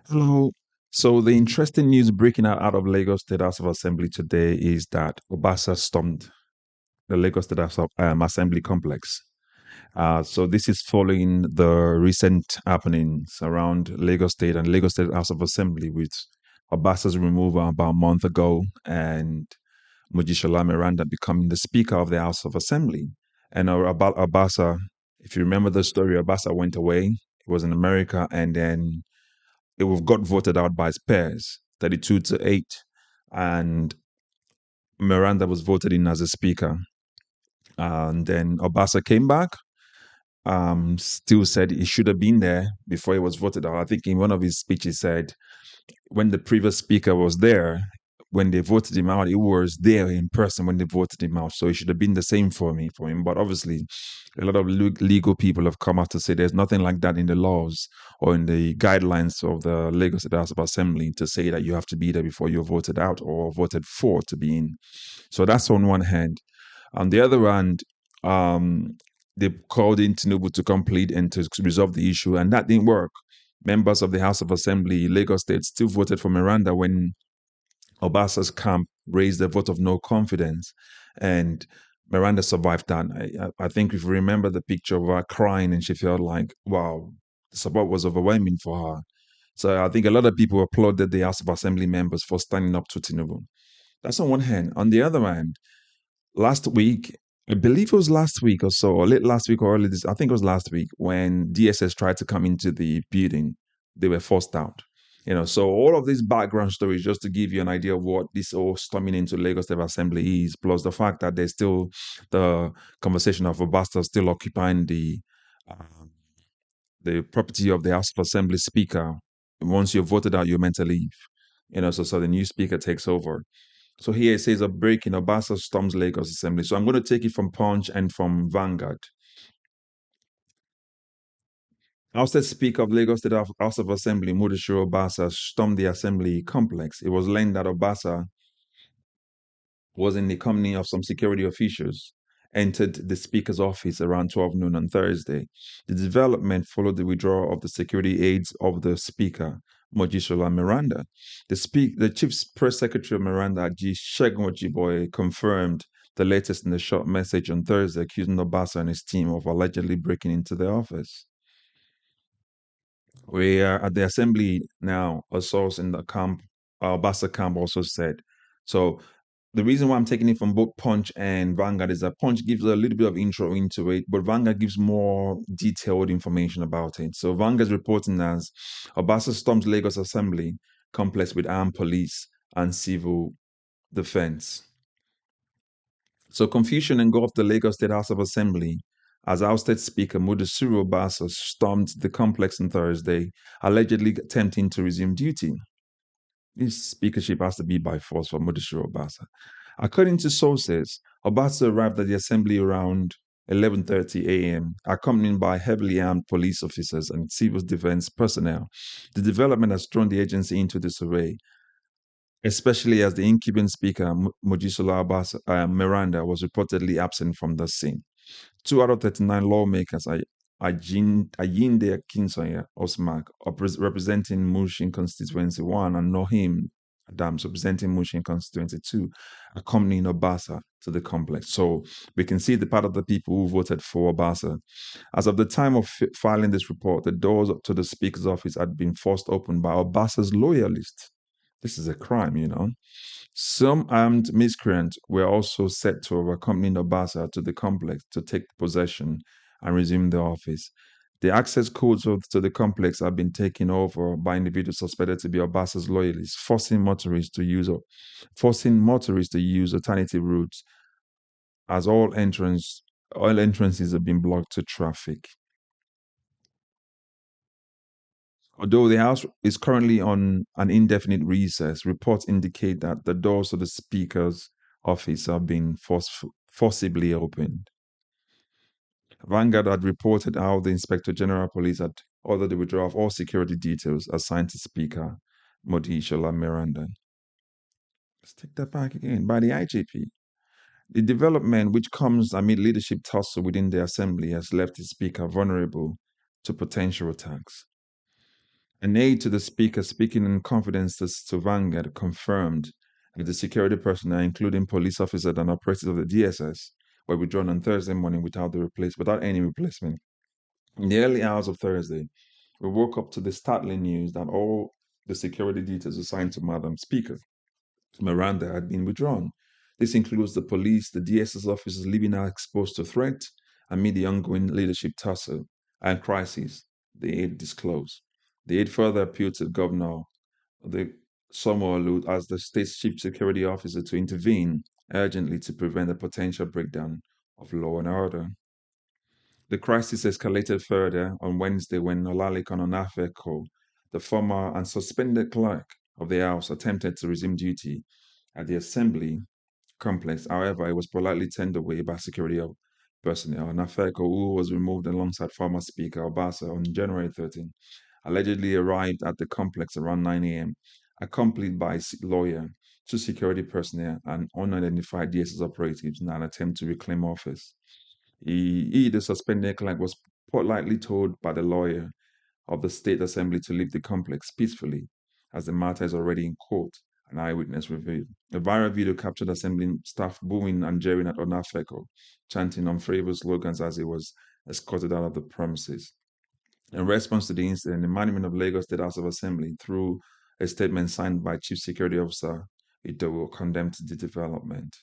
Hello. So the interesting news breaking out of Lagos State House of Assembly today is that Obasa stormed the Lagos State House of Assembly complex. So this is following the recent happenings around Lagos State and Lagos State House of Assembly, with Obasa's removal about a month ago and Mojisola Miranda becoming the Speaker of the House of Assembly. And about Obasa, if you remember the story, Obasa went away. He was in America, and then it got voted out by his peers, 32-8, and Miranda was voted in as a speaker. And then Obasa came back, still said he should have been there before he was voted out. I think in one of his speeches said when the previous speaker was there, when they voted him out, he was there in person when they voted him out. So it should have been the same for him. But obviously, a lot of legal people have come out to say there's nothing like that in the laws or in the guidelines of the Lagos State House of Assembly to say that you have to be there before you're voted out or voted for to be in. So that's on one hand. On the other hand, they called in Tinubu to complete and to resolve the issue, and that didn't work. Members of the House of Assembly, Lagos State, still voted for Miranda when Obasa's camp raised a vote of no confidence, and Miranda survived that. I think if you remember the picture of her crying, and she felt like, wow, the support was overwhelming for her. So I think a lot of people applauded the House of Assembly members for standing up to Tinubu. That's on one hand. On the other hand, last week, I believe it was last week or so, or late last week or early this, I think it was last week when DSS tried to come into the building, they were forced out. So all of these background stories, just to give you an idea of what this all storming into Lagos State Assembly is, plus the fact that there's still the conversation of Obasta still occupying um, the property of the House of Assembly Speaker. Once you're voted out, you're meant to leave. So the new speaker takes over. So here it says a break in Obasa storms Lagos Assembly. So I'm going to take it from Punch and from Vanguard. Ousted Speaker of Lagos State House of Assembly, Mudashiru Obasa, stormed the Assembly complex. It was learned that Obasa was in the company of some security officials, entered the Speaker's office around 12 noon on Thursday. The development followed the withdrawal of the security aides of the Speaker, Mojisola Miranda. The Chief Press Secretary of Miranda, G. Shegun Ojiboye, confirmed the latest in the short message on Thursday, accusing Obasa and his team of allegedly breaking into the office. We are at the assembly now, a source in the camp, Obasa camp also said. So the reason why I'm taking it from both Punch and Vanguard is that Punch gives a little bit of intro into it, but Vanguard gives more detailed information about it. So Vanguard's reporting as Obasa storms Lagos Assembly complex with armed police and civil defense. So confusion engulfed the Lagos State House of Assembly as ousted Speaker Mudashiru Obasa stormed the complex on Thursday, allegedly attempting to resume duty. This speakership has to be by force for Mudashiru Obasa. According to sources, Obasa arrived at the assembly around 11:30 a.m., accompanied by heavily armed police officers and civil defense personnel. The development has thrown the agency into disarray, especially as the incumbent speaker, Mojisola Miranda, was reportedly absent from the scene. 2 out of 39 lawmakers, Ayinde Akinsoya Osmak, representing Mushin Constituency 1, and Nohim Adams, representing Mushin Constituency 2, accompanying Obasa to the complex. So we can see the part of the people who voted for Obasa. As of the time of filing this report, the doors to the Speaker's office had been forced open by Obasa's loyalists. This is a crime. Some armed miscreants were also said to have accompanied Obasa to the complex to take possession and resume the office. The access codes to the complex have been taken over by individuals suspected to be Obasa's loyalists, forcing motorists to use alternative routes as all entrances have been blocked to traffic. Although the House is currently on an indefinite recess, reports indicate that the doors to the Speaker's office are being forcibly opened. Vanguard had reported how the Inspector General of Police had ordered the withdrawal of all security details assigned to Speaker Mojisola Miranda. Let's take that back again. By the IGP. The development, which comes amid leadership tussle within the Assembly, has left the Speaker vulnerable to potential attacks. An aide to the speaker speaking in confidence to Vanguard confirmed that the security personnel, including police officers and operatives of the DSS, were withdrawn on Thursday morning without any replacement. In the early hours of Thursday, we woke up to the startling news that all the security details assigned to Madam Speaker Miranda had been withdrawn. This includes the police, the DSS officers leaving her exposed to threat amid the ongoing leadership tussle and crisis, the aide disclosed. The aide further appealed to the governor the sanwo-olu as the state's chief security officer to intervene urgently to prevent a potential breakdown of law and order. The crisis escalated further on Wednesday when Olalekan Onafeko, the former and suspended clerk of the House, attempted to resume duty at the Assembly complex. However, it was politely turned away by security personnel. Onafeko, who was removed alongside former Speaker Obasa on January 13, allegedly arrived at the complex around 9 a.m., accompanied by a lawyer, two security personnel, and unidentified DSS operatives in an attempt to reclaim office. The suspended clerk, was politely told by the lawyer of the State Assembly to leave the complex peacefully, as the matter is already in court, an eyewitness revealed. The viral video captured Assembly staff booing and jeering at Onafeko, chanting unfavorable slogans as he was escorted out of the premises. In response to the incident, the management of Lagos State House of Assembly, through a statement signed by Chief Security Officer Idowu, condemned the development.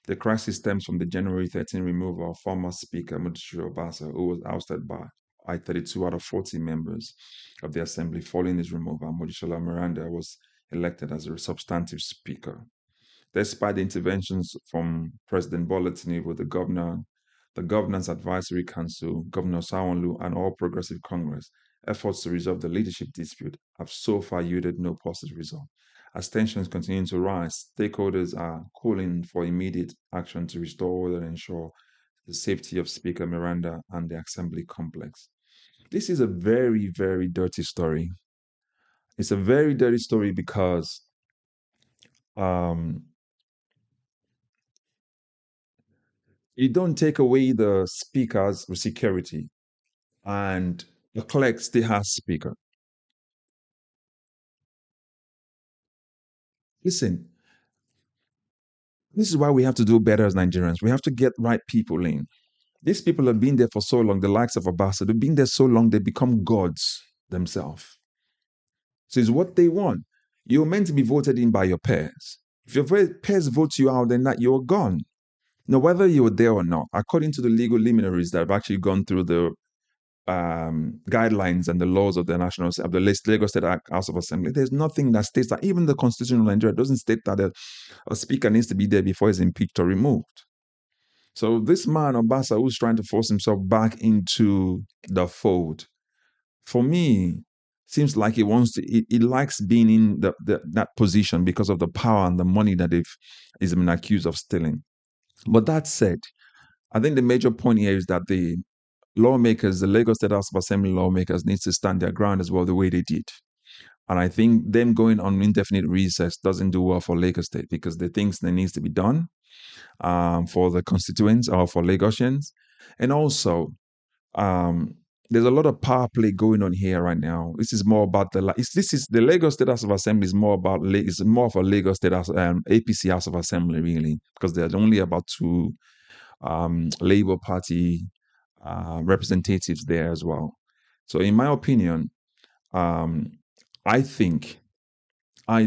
The crisis stems from the January 13 removal of former Speaker Mudashiru Obasa, who was ousted by 32 out of 40 members of the Assembly. Following his removal, Mojisola Miranda was elected as a substantive Speaker. Despite the interventions from President Bola Tinubu, the Governance Advisory Council, Governor sanwo-olu, and All Progressive Congress, efforts to resolve the leadership dispute have so far yielded no positive result. As tensions continue to rise, stakeholders are calling for immediate action to restore order and ensure the safety of Speaker Miranda and the Assembly complex. This is a very, very dirty story. It's a very dirty story because um, you don't take away the speaker's security, and the clerk still has speaker. Listen, this is why we have to do better as Nigerians. We have to get right people in. These people have been there for so long, the likes of Obasa, they've been there so long, they become gods themselves. So it's what they want. You're meant to be voted in by your peers. If your peers vote you out, then that you're gone. Now, whether you're there or not, according to the legal luminaries that have actually gone through the guidelines and the laws of the of the Lagos State House of Assembly, there's nothing that states that. Even the Constitution of Nigeria doesn't state that a speaker needs to be there before he's impeached or removed. So this man, Obasa, who's trying to force himself back into the fold, for me, seems like he likes being in that position because of the power and the money that he's been accused of stealing. But that said, I think the major point here is that the lawmakers, the Lagos State House of Assembly lawmakers, needs to stand their ground as well the way they did. And I think them going on indefinite recess doesn't do well for Lagos State because the things that needs to be done for the constituents or for Lagosians. And also, there's a lot of power play going on here right now. This is more about the Lagos State House of Assembly is more about it's more of a Lagos State House, APC House of Assembly really, because there's only about two Labour Party representatives there as well. So, in my opinion, I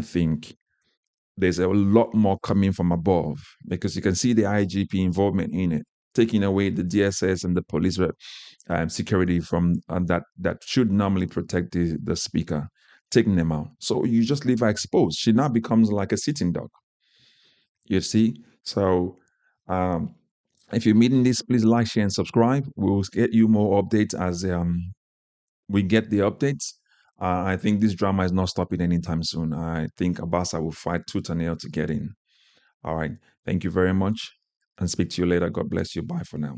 think there's a lot more coming from above because you can see the IGP involvement in it, taking away the DSS and the police security from that should normally protect the speaker, taking them out. So you just leave her exposed. She now becomes like a sitting dog. You see? So if you're meeting this, please like, share, and subscribe. We'll get you more updates as we get the updates. I think this drama is not stopping anytime soon. I think Obasa will fight tooth and nail to get in. All right. Thank you very much and speak to you later. God bless you. Bye for now.